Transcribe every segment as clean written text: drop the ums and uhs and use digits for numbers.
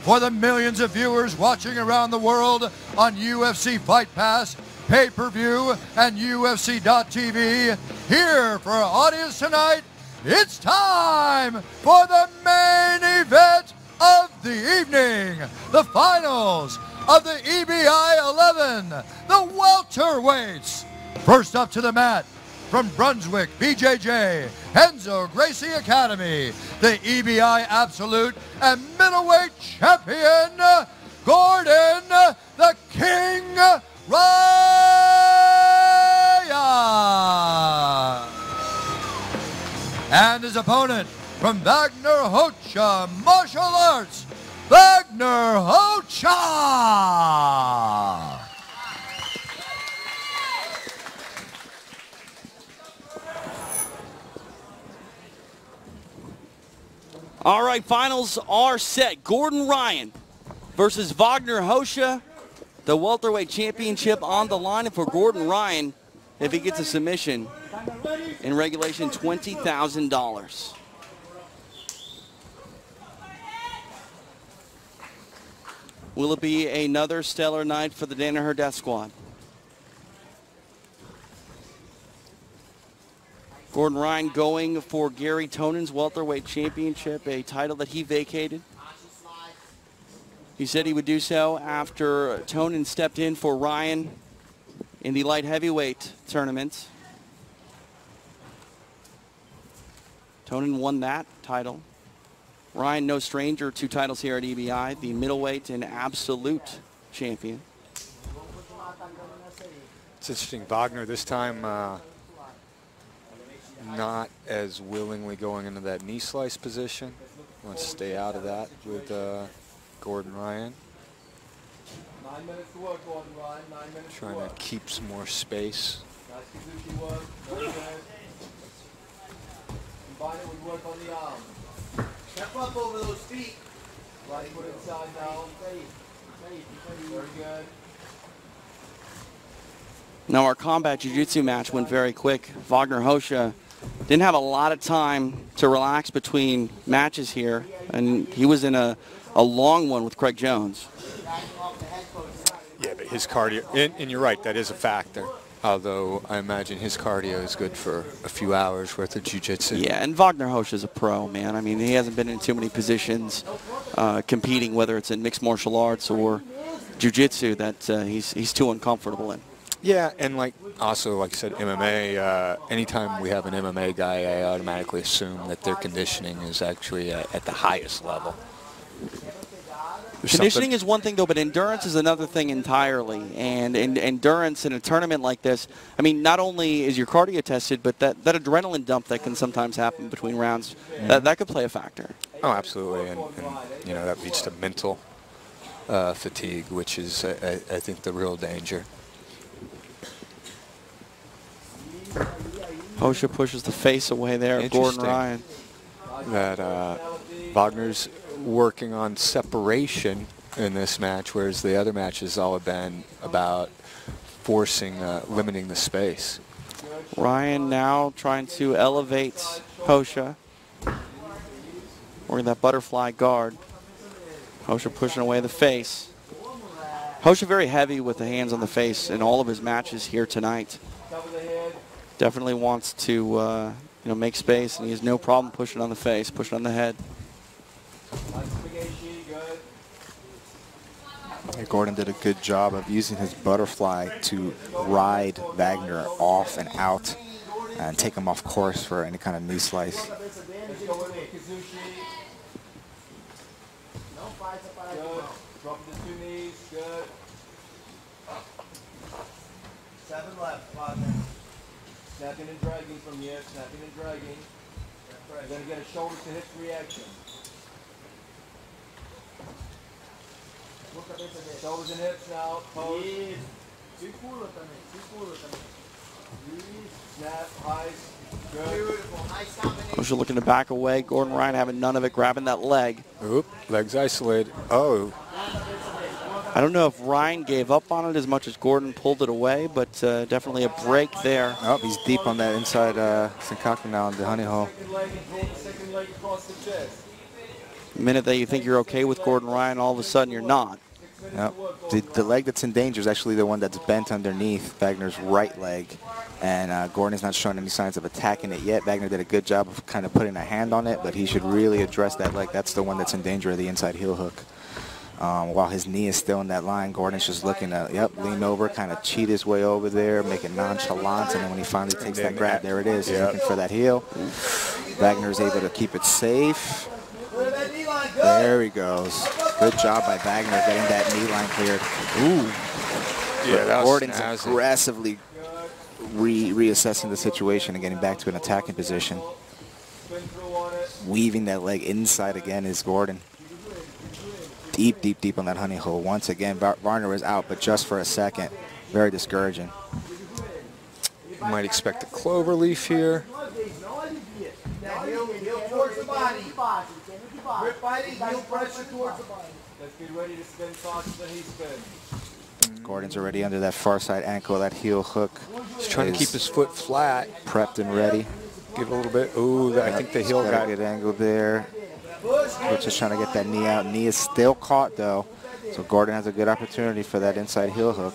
for the millions of viewers watching around the world on UFC Fight Pass, pay-per-view, and UFC.tv. Here for our audience tonight, it's time for the main event of the evening, the finals of the EBI 11, the Welterweights. First up to the mat, from Brunswick, BJJ, Enzo Gracie Academy, the EBI Absolute and Middleweight Champion, Gordon the King Rocha. And his opponent, from Vagner Rocha Martial Arts, Vagner Rocha. All right, finals are set. Gordon Ryan versus Vagner Rocha. The welterweight championship on the line. And for Gordon Ryan, if he gets a submission in regulation, $20,000. Will it be another stellar night for the Danaher Death Squad? Gordon Ryan going for Gary Tonon's welterweight championship, a title that he vacated. He said he would do so after Tonon stepped in for Ryan in the light heavyweight tournament. Tonon won that title. Ryan, no stranger to titles here at EBI, the middleweight and absolute champion. It's interesting, Vagner this time not as willingly going into that knee slice position. Wants to stay out of that with Gordon Ryan. 9 minutes to work, Gordon Ryan. 9 minutes trying to keep some more space. Nice Kazuchi work. Very good. Combine it with work on the arm. Step up over those feet. Right foot inside now. Very good. Now our combat jiu-jitsu match went very quick. Vagner Rocha didn't have a lot of time to relax between matches here, and he was in a long one with Craig Jones. Yeah, but his cardio, and you're right, that is a factor. Although I imagine his cardio is good for a few hours worth of jiu-jitsu. Yeah, and Vagner Rocha is a pro, man. I mean, he hasn't been in too many positions competing, whether it's in mixed martial arts or jiu-jitsu, that he's too uncomfortable in. Yeah, and also, like I said, MMA, anytime we have an MMA guy, I automatically assume that their conditioning is actually at the highest level. Conditioning is one thing, though, but endurance is another thing entirely. And endurance in a tournament like this, I mean, not only is your cardio tested, but that adrenaline dump that can sometimes happen between rounds, that could play a factor. Oh, absolutely. And you know, that leads to mental fatigue, which is, I think, the real danger. Rocha pushes the face away there of Gordon Ryan. That Wagner's working on separation in this match, whereas the other matches all have been about forcing, limiting the space. Ryan now trying to elevate Rocha. Wearing that butterfly guard. Rocha pushing away the face. Rocha very heavy with the hands on the face in all of his matches here tonight. Definitely wants to you know, make space, and he has no problem pushing on the face, pushing on the head. Gordon did a good job of using his butterfly to ride Vagner off and out and take him off course for any kind of knee slice. Good. Drop the 2 knees. Good. 7 left, Vagner. Snapping and dragging from here. Snapping and dragging. You're going to get a shoulder to hips reaction. Shoulders and hips now. Pose. Snap, highs. Good. Rocha looking to back away. Gordon Ryan having none of it, grabbing that leg. Oop, legs isolated. Oh. I don't know if Ryan gave up on it as much as Gordon pulled it away, but definitely a break there. Oh, he's deep on that inside Senkaku now on the honey hole. Second leg across the chest. The minute that you think you're okay with Gordon Ryan, all of a sudden you're not. Yep. The leg that's in danger is actually the one that's bent underneath Vagner's right leg. And Gordon's not showing any signs of attacking it yet. Vagner did a good job of kind of putting a hand on it, but he should really address that leg. That's the one that's in danger of the inside heel hook. While his knee is still in that line, Gordon's just looking to, lean over, kind of cheat his way over there, make it nonchalant, and then when he finally takes that grab, there it is. He's looking for that heel. Wagner's able to keep it safe. There he goes. Good job by Vagner getting that knee line cleared. Ooh. Yeah, that was Gordon's snazzy. aggressively reassessing the situation and getting back to an attacking position. Weaving that leg inside again is Gordon. Deep, deep, deep on that honey hole. Once again, Vagner is out, but just for a second. Very discouraging. You might expect a clover leaf here. Gordon's already under that far side ankle, that heel hook. He's trying to keep his foot flat. Prepped and ready. Give it a little bit. Ooh, I think the heel got a good angle there. We're just trying to get that knee out. Knee is still caught though. So Gordon has a good opportunity for that inside heel hook.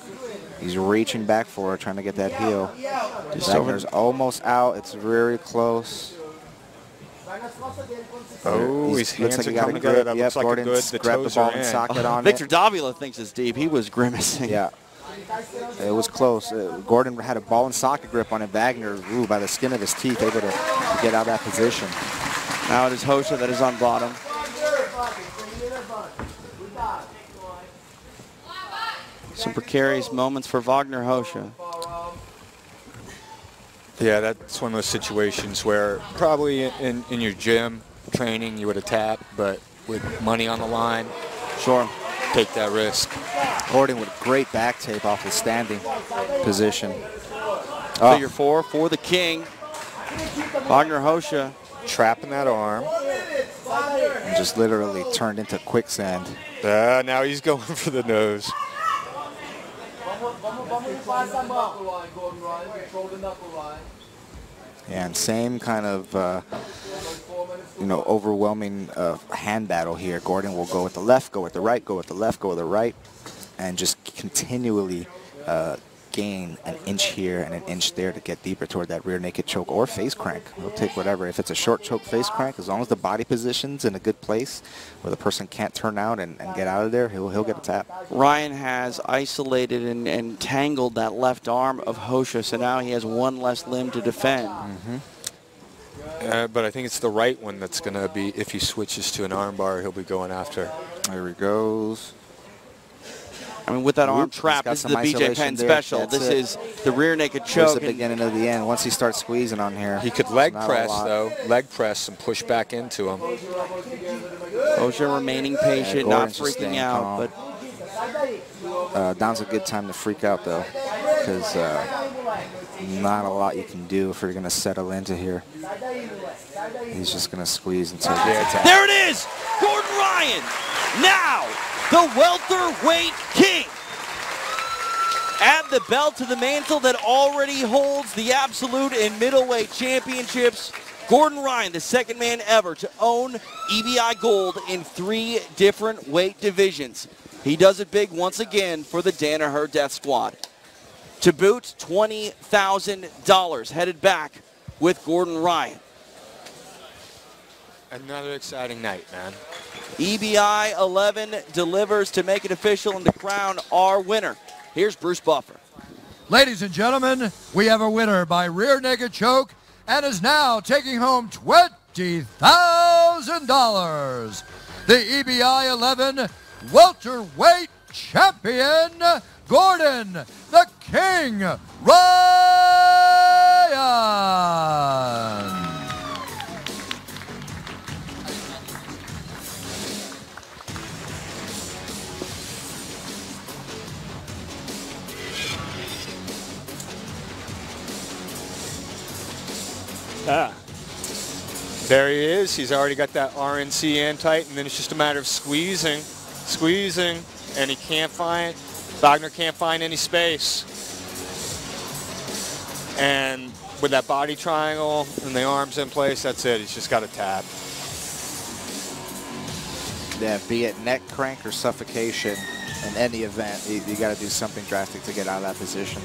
He's reaching back for it, trying to get that heel. Vagner's almost out. It's very close. Oh, his hands looks are like coming together. That looks like Gordon's the grabbed the toes ball are and in. socket on Victor it. Davila thinks it's deep. He was grimacing. Yeah. It was close. Gordon had a ball and socket grip on it. Vagner, by the skin of his teeth, able to get out of that position. Now it is Rocha that is on bottom. Some precarious moments for Vagner Rocha. Yeah, that's one of those situations where probably in your gym training you would have tapped, but with money on the line, Sure. take that risk. Gordon with great back tape off his standing position. Figure four for the king. Vagner Rocha Trapping that arm. And just literally turned into quicksand. Now he's going for the nose. Yeah, and same kind of, overwhelming hand battle here. Gordon will go with the left, go with the right, go with the left, go with the right, and just continually gain an inch here and an inch there to get deeper toward that rear naked choke or face crank. He'll take whatever. If it's a short choke face crank, as long as the body position's in a good place where the person can't turn out and get out of there, he'll get a tap. Ryan has isolated and tangled that left arm of Rocha, so now he has one less limb to defend. But I think it's the right one that's going to be, if he switches to an arm bar, he'll be going after. There he goes. I mean, with that arm trap, this is the BJ Penn special. This is the rear naked choke. The beginning of the end. Once he starts squeezing on here. He could leg press, though. Leg press and push back into him. Rocha remaining patient, not freaking out. But now's a good time to freak out, though, because not a lot you can do if you're going to settle into here. He's just going to squeeze until he gets attacked. There it is! Gordon Ryan, now the welterweight king. Add the belt to the mantle that already holds the absolute and middleweight championships. Gordon Ryan, the second man ever to own EBI gold in 3 different weight divisions. He does it big once again for the Danaher Death Squad. To boot, $20,000 headed back with Gordon Ryan. Another exciting night, man. EBI 11 delivers to make it official and to crown our winner. Here's Bruce Buffer. Ladies and gentlemen, we have a winner by rear naked choke and is now taking home $20,000. The EBI 11 welterweight champion, Gordon the King Ryan. There he is. He's already got that RNC in tight, and then it's just a matter of squeezing, and he can't find, Vagner can't find any space. And with that body triangle and the arms in place, that's it. He's just got to tap. Yeah, be it neck crank or suffocation in any event, you got to do something drastic to get out of that position.